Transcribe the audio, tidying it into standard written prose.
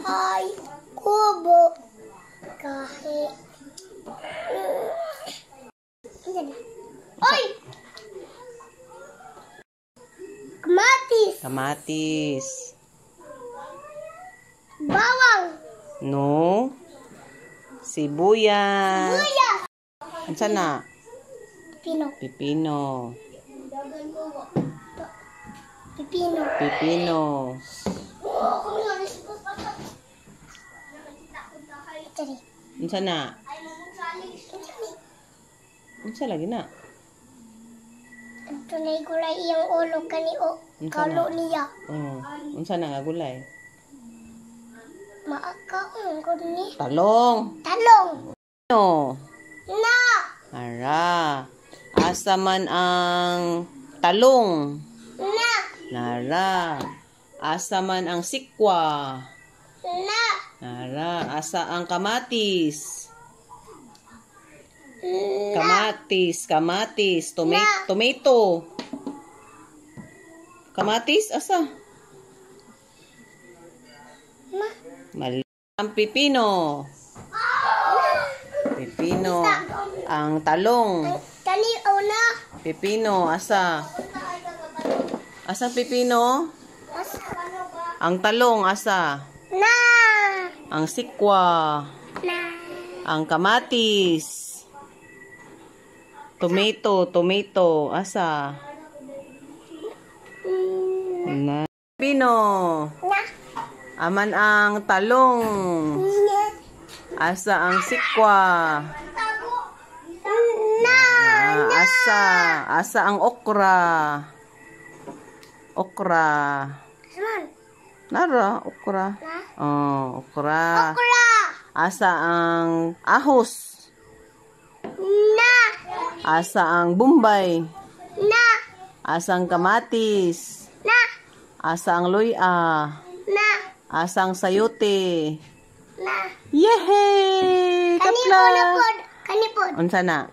Ay, kubo. Kahit. Ay! Kamatis. Kamatis. Bawang. No. Sibuyas. Sibuyas. Unsa na? Pipino. Pipino. Pipino. Pipino. Unsa na? Unsa lagi na? Tunay gulay iyang ulo kani o kalo niya. Unsa na nga gulay? Maakaon ko ni. Talong. Talong. No. Na. Ara. Asa man ang talong? Na. Nara. Asa man ang sikwa? Na. Nara. Asa ang kamatis? Na. Kamatis. Kamatis. Tomato. Kamatis? Asa? Na. Mali. Ang pipino. Pipino. Ang talong. Kani o na. Pipino. Asa? Asa pipino? Ang talong. Asa? Na. Ang sikwa. Na. Ang kamatis. Tomato. Asa? Na. Pipino. Na. Aman ang talong. Na. Asa ang sikwa? Na. Asa ang okra? Okra. Saan? Nara, okra. Na. Oh, okra. Okra. Asa ang ahos? Na. Asa ang bumbay? Na. Asa ang kamatis? Na. Asa ang luya? Na. Asa ang sayote? Na. Yehey! Kani Kapla! po. Unsa na?